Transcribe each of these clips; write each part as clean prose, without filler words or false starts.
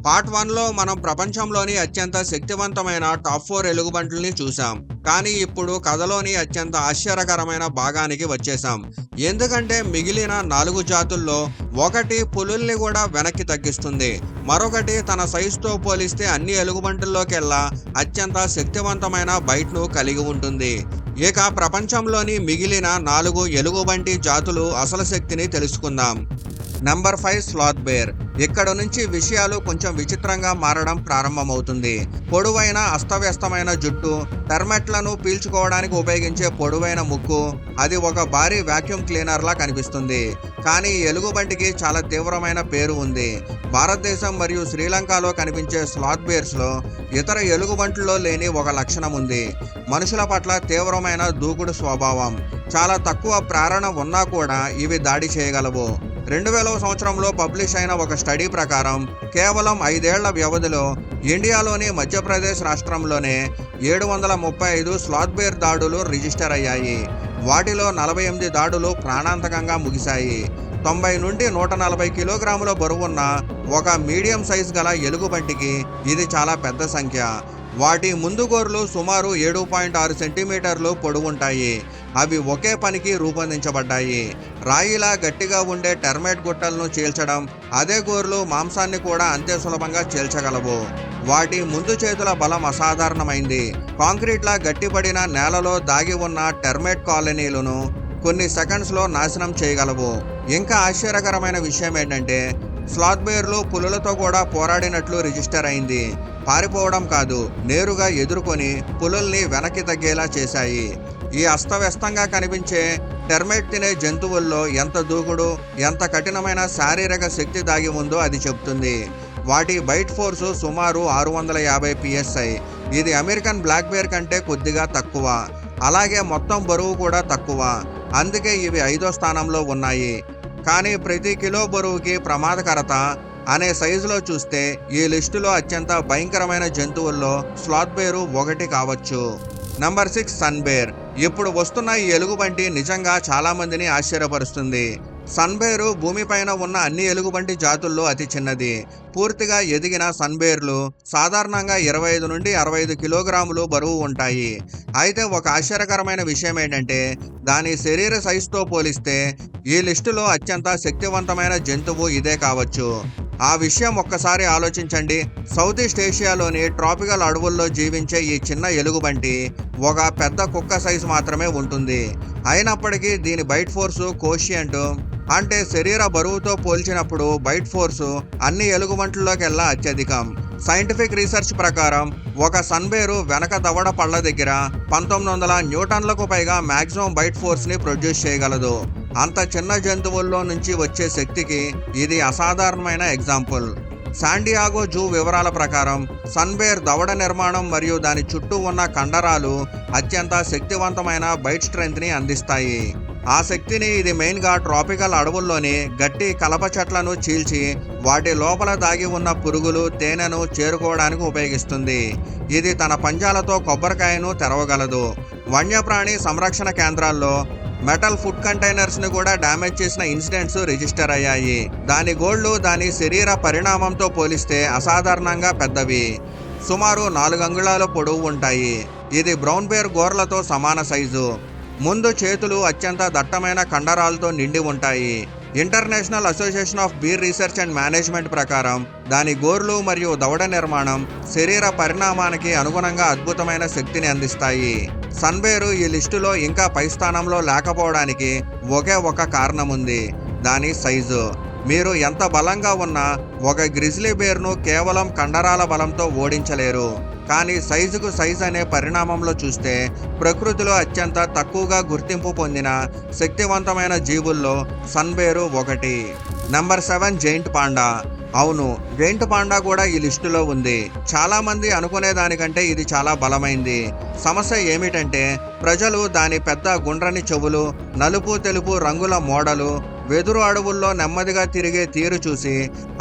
Part 1లో మనం ప్రపంచంలోని అత్యంత శక్తివంతమైన టాప్ 4 ఎలుగుబంట్లని చూసాం. కానీ ఇప్పుడు కథలోని అత్యంత ఆశ్చర్యకరమైన భాగానికి వచ్చేసాం. ఎందుకంటే మిగిలిన 4 జాతుల్లో ఒకటి పులుల్ని కూడా వెనక్కి తగ్గిస్తుంది. మరొకటి తన సైజుతో పోలిస్తే అన్ని ఎలుగుబంటుల్లోకెల్లా అత్యంత శక్తివంతమైన బైట్ను కలిగి ఉంటుంది. ఇక ప్రపంచంలోని మిగిలిన 4 ఎలుగుబంటి జాతులు అసలు శక్తిని తెలుసుకుందాం. Number 5 sloth bear. ఇక్కడ నుంచి విషయాలు కొంచెం విచిత్రంగా మారడం ప్రారంభమవుతుంది. పొడవైన అస్తవ్యస్తమైన జుట్టు, టర్మెట్లను పీల్చుకోవడానికి ఉపయోగించే పొడవైన ముక్కు, అది ఒక భారీ వాక్యూమ్ క్లీనర్లా కనిపిస్తుంది. కానీ ఈ ఎలుగుబంటికి చాలా తీవ్రమైన పేరు ఉంది. భారతదేశం మరియు శ్రీలంకలో కనిపించే స్లాత్ బేర్స్లో ఇతర ఎలుగుబంట్లలో లేని ఒక లక్షణం ఉంది. మనుషుల పట్ల తీవ్రమైన దూకుడు స్వభావం. చాలా తక్కువ ప్రేరణ ఉన్నా కూడా ఇవి దాడి చేయగలవు. 2000వ సంవత్సరంలో పబ్లిష్ అయిన ఒక స్టడీ ప్రకారం కేవలం 5 ఏళ్ల వ్యవధిలో ఇండియాలోని మధ్యప్రదేశ్ రాష్ట్రంలోనే 735 స్లాత్ బేర్ దాడులు రిజిస్టర్ అయ్యాయి. వాటిలో 48 దాడులు ప్రాణాంతకంగా ముగిశాయి. 90 నుండి 140 కిలోగ్రాముల బరువున్న ఒక మీడియం సైజ్ గల ఎలుగుబంటికి ఇది చాలా పెద్ద సంఖ్య. వాటి ముందు గోర్లు సుమారు 7.6 సెంటీమీటర్లు పొడవుంటాయి. అవి ఒకే పనికి రూపొందించబడ్డాయి. రాయిలా గట్టిగా ఉండే టెర్మైట్ గుట్టలను చీల్చడం, అదే గోర్లు మాంసాన్ని కూడా అంతే సులభంగా చీల్చగలవు. వాటి ముందు చేతుల బలం అసాధారణమైంది. కాంక్రీట్లా గట్టిపడిన నేలలో దాగి ఉన్న టెర్మైట్ కాలనీలను కొన్ని సెకండ్స్లో నాశనం చేయగలవు. ఇంకా ఆశ్చర్యకరమైన విషయం ఏంటంటే స్లాత్ బేర్లు పులులతో కూడా పోరాడినట్లు రిజిస్టర్ అయింది. పారిపోవడం కాదు, నేరుగా ఎదుర్కొని పులుల్ని వెనక్కి తగ్గేలా చేశాయి. ఈ అస్తవ్యస్తంగా కనిపించే టెర్మైట్ తినే జంతువుల్లో ఎంత దూకుడు, ఎంత కఠినమైన శారీరక శక్తి దాగి ఉందో అది చెప్తుంది. వాటి బైట్ ఫోర్సు సుమారు 650 PSI. ఇది అమెరికన్ బ్లాక్ బేర్ కంటే కొద్దిగా తక్కువ. అలాగే మొత్తం బరువు కూడా తక్కువ. అందుకే ఇవి 5వ స్థానంలో ఉన్నాయి. కానీ ప్రతి కిలో బరువుకి ప్రమాదకరత అనే సైజులో చూస్తే ఈ లిస్టులో అత్యంత భయంకరమైన జంతువుల్లో స్లాత్ బేరు ఒకటి కావచ్చు. Number 6 sun bear. ఇప్పుడు వస్తున్న ఈ ఎలుగుబంటి నిజంగా చాలా మందిని ఆశ్చర్యపరుస్తుంది. సన్ బేరు భూమిపైన ఉన్న అన్ని ఎలుగుబంటి జాతుల్లో అతి చిన్నది. పూర్తిగా ఎదిగిన సన్ బేర్లు సాధారణంగా 25 నుండి 65 కిలోగ్రాములు బరువు ఉంటాయి. అయితే ఒక ఆశ్చర్యకరమైన విషయం ఏంటంటే దాని శరీర సైజుతో పోలిస్తే ఈ లిస్టులో అత్యంత శక్తివంతమైన జంతువు ఇదే కావచ్చు. ఆ విషయం ఒక్కసారి ఆలోచించండి. సౌత్ ఈస్ట్ ఏషియాలోని ట్రాపికల్ అడవుల్లో జీవించే ఈ చిన్న ఎలుగుబంటి ఒక పెద్ద కుక్క సైజు మాత్రమే ఉంటుంది. అయినప్పటికీ దీని బైట్ ఫోర్సు కోషియంట్, అంటే శరీర బరువుతో పోల్చినప్పుడు బైట్ ఫోర్సు అన్ని ఎలుగుబంట్లలోకెల్లా అత్యధికం. సైంటిఫిక్ రీసెర్చ్ ప్రకారం ఒక సన్బేరు వెనక దవడ పళ్ళ దగ్గర 1900 న్యూటన్లకు పైగా మ్యాక్సిమం బైట్ ఫోర్స్ని ప్రొడ్యూస్ చేయగలదు. అంత చిన్న జంతువుల్లో నుంచి వచ్చే శక్తికి ఇది అసాధారణమైన ఎగ్జాంపుల్. శాండియాగో జూ వివరాల ప్రకారం సన్బేర్ దవడ నిర్మాణం మరియు దాని చుట్టూ ఉన్న కండరాలు అత్యంత శక్తివంతమైన బైట్ స్ట్రెంగ్త్ని అందిస్తాయి. ఆ శక్తిని ఇది మెయిన్గా ట్రాపికల్ అడవుల్లోని గట్టి కలప చెట్లను చీల్చి వాటి లోపల దాగి ఉన్న పురుగులు, తేనెను చేరుకోవడానికి ఉపయోగిస్తుంది. ఇది తన పంజాలతో కొబ్బరికాయను తెరవగలదు. వన్యప్రాణి సంరక్షణ కేంద్రాల్లో మెటల్ ఫుడ్ కంటైనర్స్ని కూడా డ్యామేజ్ చేసిన ఇన్సిడెంట్స్ రిజిస్టర్ అయ్యాయి. దాని గోళ్లు దాని శరీర పరిణామంతో పోలిస్తే అసాధారణంగా పెద్దవి. సుమారు 4 అంగుళాల పొడవు ఉంటాయి. ఇది బ్రౌన్ బేర్ గోర్లతో సమాన సైజు. ముందు చేతులు అత్యంత దట్టమైన కండరాలతో నిండి ఉంటాయి. International association of beer research and management ప్రకారం దాని గోర్లు మరియు దవడ నిర్మాణం శరీర పరిణామానికి అనుగుణంగా అద్భుతమైన శక్తిని అందిస్తాయి. సన్బేరు ఈ లిస్టులో ఇంకా పై స్థానంలో లేకపోవడానికి ఒకే ఒక కారణం ఉంది, దాని సైజు. మీరు ఎంత బలంగా ఉన్నా ఒక గ్రిజ్లీ బేర్ను కేవలం కండరాల బలంతో ఓడించలేరు. కానీ సైజుకు సైజ్ అనే పరిణామంలో చూస్తే ప్రకృతిలో అత్యంత తక్కువగా గుర్తింపు పొందిన శక్తివంతమైన జీవుల్లో సన్బేరు ఒకటి. Number 7 giant panda. అవును, జైంట్ పాండా కూడా ఈ లిస్టులో ఉంది. చాలామంది అనుకునే దానికంటే ఇది చాలా బలమైంది. సమస్య ఏమిటంటే ప్రజలు దాని పెద్ద గుండ్రని చెవులు, నలుపు తెలుపు రంగుల మోడలు, వెదురు అడవుల్లో నెమ్మదిగా తిరిగే తీరు చూసి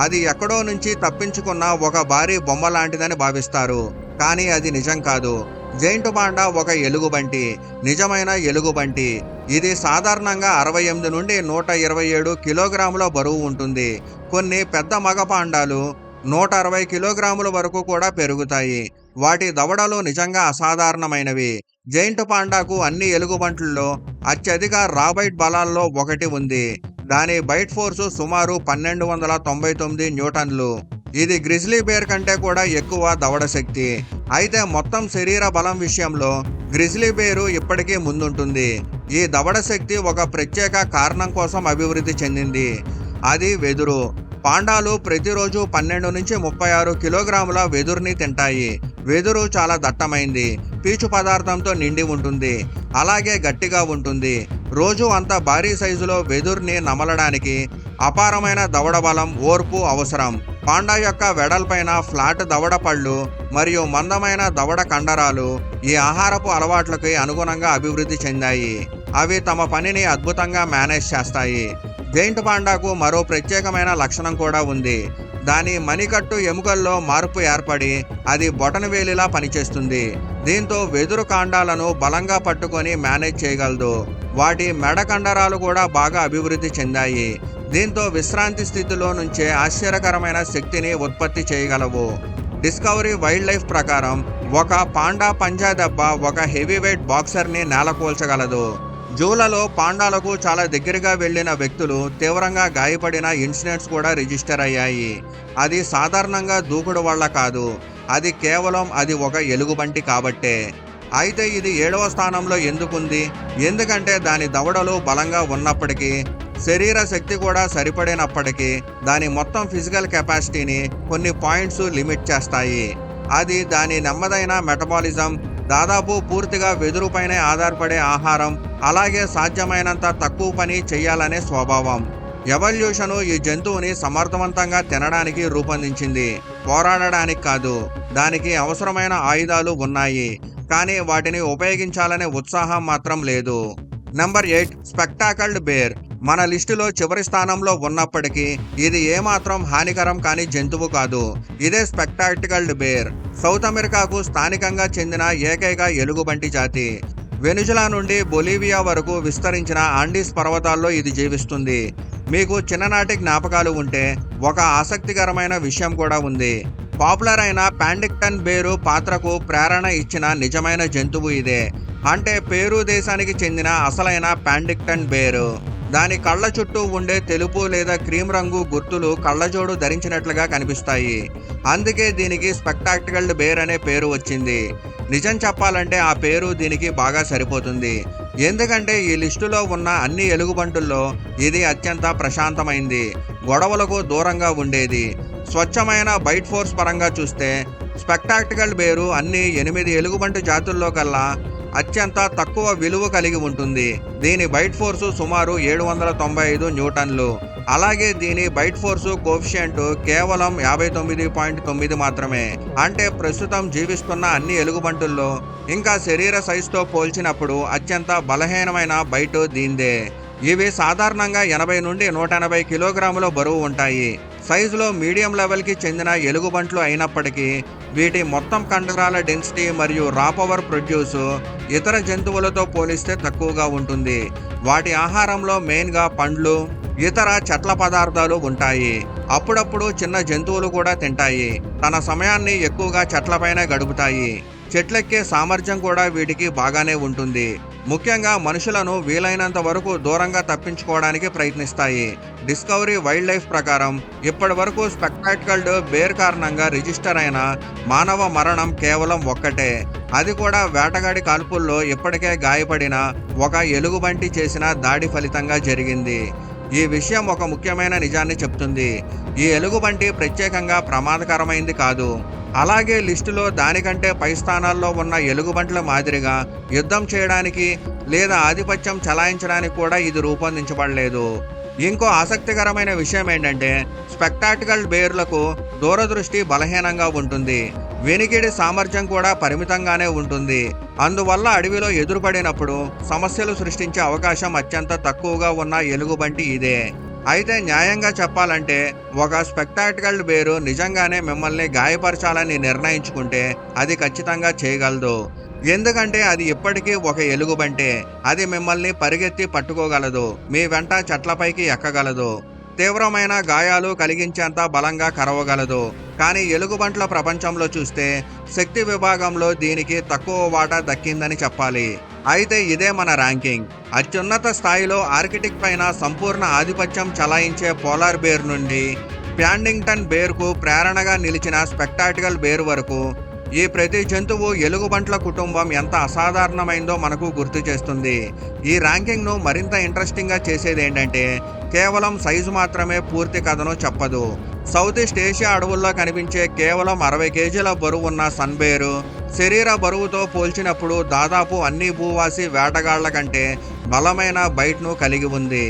అది ఎక్కడో నుంచి తప్పించుకున్న ఒక భారీ బొమ్మ లాంటిదని భావిస్తారు. కానీ అది నిజం కాదు. జైంట్ పాండా ఒక ఎలుగుబంటి, నిజమైన ఎలుగుబంటి. ఇది సాధారణంగా 68 నుండి 127 కిలోగ్రాముల బరువు ఉంటుంది. కొన్ని పెద్ద మగ పాండాలు 160 కిలోగ్రాముల వరకు కూడా పెరుగుతాయి. వాటి దవడలు నిజంగా అసాధారణమైనవి. జైంట్ పాండాకు అన్ని ఎలుగుబంట్లలో అత్యధిక రాబైట్ బలాల్లో ఒకటి ఉంది. దాని బైట్ ఫోర్సు సుమారు 1299 న్యూటన్లు. ఇది గ్రిజ్లీ బేర్ కంటే కూడా ఎక్కువ దవడ శక్తి. అయితే మొత్తం శరీర బలం విషయంలో గ్రిజ్లీ బేరు ఇప్పటికీ ముందుంటుంది. ఈ దవడ శక్తి ఒక ప్రత్యేక కారణం కోసం అభివృద్ధి చెందింది. అది వెదురు. పాండాలు ప్రతిరోజు 12 నుంచి 36 కిలోగ్రాముల వెదురుని తింటాయి. వెదురు చాలా దట్టమైంది, పీచు పదార్థంతో నిండి ఉంటుంది, అలాగే గట్టిగా ఉంటుంది. రోజు అంత భారీ సైజులో వెదురుని నమలడానికి అపారమైన దవడ బలం, ఓర్పు అవసరం. పాండా యొక్క వెడల్పైన ఫ్లాట్ దవడ పళ్ళు మరియు మందమైన దవడ కండరాలు ఈ ఆహారపు అలవాట్లకి అనుగుణంగా అభివృద్ధి చెందాయి. అవి తమ పనిని అద్భుతంగా మేనేజ్ చేస్తాయి. జైంట్ పాండాకు మరో ప్రత్యేకమైన లక్షణం కూడా ఉంది. దాని మణికట్టు ఎముకల్లో మార్పు ఏర్పడి అది బొటనవేలిలా పనిచేస్తుంది. దీంతో వెదురు కాండాలను బలంగా పట్టుకొని మేనేజ్ చేయగలదు. వాటి మెడ కండరాలు కూడా బాగా అభివృద్ధి చెందాయి. దీంతో విశ్రాంతి స్థితిలో నుంచే ఆశ్చర్యకరమైన శక్తిని ఉత్పత్తి చేయగలవు. డిస్కవరీ వైల్డ్ లైఫ్ ప్రకారం ఒక పాండా పంజా దెబ్బ ఒక హెవీ వెయిట్ బాక్సర్ని నేలకూల్చగలదు. జూలలో పాండాలకు చాలా దగ్గరగా వెళ్లిన వ్యక్తులు తీవ్రంగా గాయపడిన ఇన్సిడెంట్స్ కూడా రిజిస్టర్ అయ్యాయి. అది సాధారణంగా దూకుడు వల్ల కాదు, అది కేవలం అది ఒక ఎలుగుబంటి కాబట్టే. అయితే ఇది 7వ స్థానంలో ఎందుకుంది? ఎందుకంటే దాని దవడలు బలంగా ఉన్నప్పటికీ, శరీర శక్తి కూడా సరిపడినప్పటికీ దాని మొత్తం ఫిజికల్ కెపాసిటీని కొన్ని పాయింట్స్ లిమిట్ చేస్తాయి. అది దాని నెమ్మదైన మెటబాలిజం, దాదాపు పూర్తిగా వెదురుపైనే ఆధారపడే ఆహారం, అలాగే సాధ్యమైనంత తక్కువ పని చేయాలనే స్వభావం. ఎవల్యూషను ఈ జంతువుని సమర్థవంతంగా తినడానికి రూపొందించింది, పోరాడడానికి కాదు. దానికి అవసరమైన ఆయుధాలు ఉన్నాయి, కానీ వాటిని ఉపయోగించాలనే ఉత్సాహం మాత్రం లేదు. Number 8 spectacled bear. మన లిస్టులో చివరి స్థానంలో ఉన్నప్పటికీ ఇది ఏమాత్రం హానికరం కాని జంతువు కాదు. ఇదే స్పెక్టాకల్డ్ బేర్. సౌత్ అమెరికాకు స్థానికంగా చెందిన ఏకైక ఎలుగుబంటి జాతి. వెనుజులా నుండి బొలీవియా వరకు విస్తరించిన ఆండీస్ పర్వతాల్లో ఇది జీవిస్తుంది. మీకు చిన్ననాటి జ్ఞాపకాలు ఉంటే ఒక ఆసక్తికరమైన విషయం కూడా ఉంది. పాపులర్ అయిన పాండిక్టన్ బేరు పాత్రకు ప్రేరణ ఇచ్చిన నిజమైన జంతువు ఇదే. అంటే పెరూ దేశానికి చెందిన అసలైన పాండిక్టన్ బేరు. దాని కళ్ళ చుట్టూ ఉండే తెలుపు లేదా క్రీమ్ రంగు గుర్తులు కళ్ళజోడు ధరించినట్లుగా కనిపిస్తాయి. అందుకే దీనికి స్పెక్టాకల్డ్ బేర్ అనే పేరు వచ్చింది. నిజం చెప్పాలంటే ఆ పేరు దీనికి బాగా సరిపోతుంది. ఎందుకంటే ఈ లిస్టులో ఉన్న అన్ని ఎలుగుబంటుల్లో ఇది అత్యంత ప్రశాంతమైంది, గొడవలకు దూరంగా ఉండేది. స్వచ్ఛమైన బైట్ ఫోర్స్ పరంగా చూస్తే స్పెక్టాకల్డ్ బేరు అన్ని 8 ఎలుగుబంటు జాతుల్లో కల్లా అత్యంత తక్కువ విలువ కలిగి ఉంటుంది. దీని బైట్ ఫోర్సు సుమారు 795 న్యూటన్లు. అలాగే దీని బైట్ ఫోర్సు కోఎఫిషియంట్ కేవలం 59.9 మాత్రమే. అంటే ప్రస్తుతం జీవిస్తున్న అన్ని ఎలుగుబంటుల్లో ఇంకా శరీర సైజుతో పోల్చినప్పుడు అత్యంత బలహీనమైన బైట్ దీందే. ఇవి సాధారణంగా 80 నుండి 180 కిలోగ్రాముల బరువు ఉంటాయి. సైజులో మీడియం లెవెల్కి చెందిన ఎలుగుబంట్లు అయినప్పటికీ వీటి మొత్తం కండరాల డెన్సిటీ మరియు రా పవర్ ప్రొడ్యూస్ ఇతర జంతువులతో పోలిస్తే తక్కువగా ఉంటుంది. వాటి ఆహారంలో మెయిన్గా పండ్లు, ఇతర చెట్ల పదార్థాలు ఉంటాయి. అప్పుడప్పుడు చిన్న జంతువులు కూడా తింటాయి. తన సమయాన్ని ఎక్కువగా చెట్లపైనే గడుపుతాయి. చెట్లెక్కే సామర్థ్యం కూడా వీటికి బాగానే ఉంటుంది. ముఖ్యంగా మనుషులను వీలైనంత వరకు దూరంగా తప్పించుకోవడానికి ప్రయత్నిస్తాయి. డిస్కవరీ వైల్డ్ లైఫ్ ప్రకారం ఇప్పటి వరకు స్పెక్టాకల్డ్ బేర్ కారణంగా రిజిస్టర్ అయిన మానవ మరణం కేవలం ఒక్కటే. అది కూడా వేటగాడి కాల్పుల్లో ఇప్పటికే గాయపడిన ఒక ఎలుగుబంటి చేసిన దాడి ఫలితంగా జరిగింది. ఈ విషయం ఒక ముఖ్యమైన నిజాన్ని చెప్తుంది. ఈ ఎలుగుబంటి ప్రత్యేకంగా ప్రమాదకరమైంది కాదు. అలాగే లిస్టులో దానికంటే పై స్థానాల్లో ఉన్న ఎలుగుబంట్ల మాదిరిగా యుద్ధం చేయడానికి లేదా ఆధిపత్యం చలాయించడానికి కూడా ఇది రూపొందించబడలేదు. ఇంకో ఆసక్తికరమైన విషయం ఏంటంటే స్పెక్టాకల్డ్ బేర్లకు దూరదృష్టి బలహీనంగా ఉంటుంది. వినికిడి సామర్థ్యం కూడా పరిమితంగానే ఉంటుంది. అందువల్ల అడవిలో ఎదురుపడినప్పుడు సమస్యలు సృష్టించే అవకాశం అత్యంత తక్కువగా ఉన్న ఎలుగుబంటి ఇదే. అయితే న్యాయంగా చెప్పాలంటే ఒక స్పెక్టాకల్డ్ బేరు నిజంగానే మిమ్మల్ని గాయపరచాలని నిర్ణయించుకుంటే అది ఖచ్చితంగా చేయగలదు. ఎందుకంటే అది ఇప్పటికీ ఒక ఎలుగుబంటే. అది మిమ్మల్ని పరిగెత్తి పట్టుకోగలదు, మీ వెంట చెట్లపైకి ఎక్కగలదు, తీవ్రమైన గాయాలు కలిగించేంత బలంగా కరవగలదు. కానీ ఎలుగుబంట్ల ప్రపంచంలో చూస్తే శక్తి విభాగంలో దీనికి తక్కువ వాటా దక్కిందని చెప్పాలి. అయితే ఇదే మన ర్యాంకింగ్. అత్యున్నత స్థాయిలో ఆర్కిటిక్ పైన సంపూర్ణ ఆధిపత్యం చలాయించే పోలార్ బేర్ నుండి ప్యాండింగ్టన్ బేర్కు ప్రేరణగా నిలిచిన స్పెక్టాటికల్ బేర్ వరకు ఈ ప్రతి జంతువు ఎలుగుబంట్ల కుటుంబం ఎంత అసాధారణమైందో మనకు గుర్తు చేస్తుంది. ఈ ర్యాంకింగ్ను మరింత ఇంట్రెస్టింగ్గా చేసేది ఏంటంటే కేవలం సైజు మాత్రమే పూర్తి కథను చెప్పదు. సౌత్ ఈస్ట్ ఏషియా అడవుల్లో కనిపించే కేవలం 60 కేజీల బరువు ఉన్న సన్బేరు శరీర బరువుతో పోల్చినప్పుడు దాదాపు అన్ని భూవాసి వేటగాళ్ల కంటే బలమైన బైట్ను కలిగి ఉంది.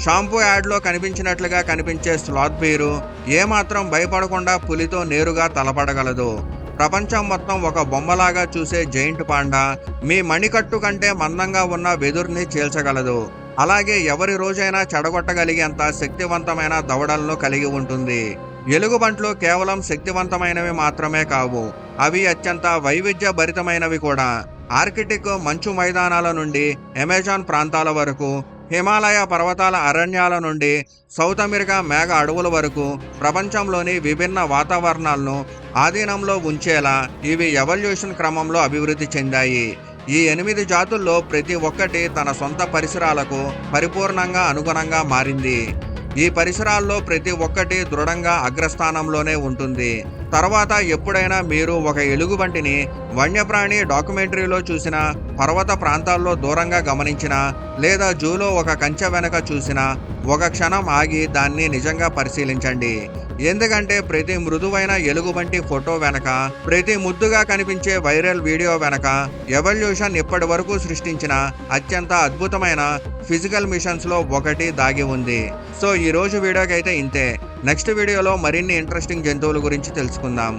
షాంపూ యాడ్లో కనిపించినట్లుగా కనిపించే స్లాత్ బేరు ఏమాత్రం భయపడకుండా పులితో నేరుగా తలపడగలదు. ప్రపంచం మొత్తం ఒక బొమ్మలాగా చూసే జైంట్ పాండా మీ మణికట్టు కంటే మందంగా ఉన్న వెదురుని చీల్చగలదు. అలాగే ఎవరి రోజైనా చెడగొట్టగలిగేంత శక్తివంతమైన దవడలను కలిగి ఉంటుంది. ఎలుగుబంట్లు కేవలం శక్తివంతమైనవి మాత్రమే కావు, అవి అత్యంత వైవిధ్య భరితమైనవి కూడా. ఆర్కిటిక్ మంచు మైదానాల నుండి అమెజాన్ ప్రాంతాల వరకు, హిమాలయ పర్వతాల అరణ్యాల నుండి సౌత్ అమెరికా మేఘ అడవుల వరకు ప్రపంచంలోని విభిన్న వాతావరణాలను ఆధీనంలో ఉంచేలా ఇవి ఎవల్యూషన్ క్రమంలో అభివృద్ధి చెందాయి. ఈ 8 జాతుల్లో ప్రతి ఒక్కటి తన సొంత పరిసరాలకు పరిపూర్ణంగా అనుగుణంగా మారింది. ఈ పరిసరాల్లో ప్రతి ఒక్కటి దృఢంగా అగ్రస్థానంలోనే ఉంటుంది. తర్వాత ఎప్పుడైనా మీరు ఒక ఎలుగుబంటిని వన్యప్రాణి డాక్యుమెంటరీలో చూసినా, పర్వత ప్రాంతాల్లో దూరంగా గమనించినా, లేదా జూలో ఒక కంచె వెనక చూసినా ఒక క్షణం ఆగి దాన్ని నిజంగా పరిశీలించండి. ఎందుకంటే ప్రతి మృదువైన ఎలుగుబంటి ఫోటో వెనక, ప్రతి ముద్దుగా కనిపించే వైరల్ వీడియో వెనక ఎవల్యూషన్ ఇప్పటి వరకు సృష్టించిన అత్యంత అద్భుతమైన ఫిజికల్ మిషన్స్లో ఒకటి దాగి ఉంది. సో ఈ రోజు వీడియోకి అయితే ఇంతే. నెక్స్ట్ వీడియోలో మరిన్ని ఇంట్రెస్టింగ్ జంతువుల గురించి తెలుసుకుందాం.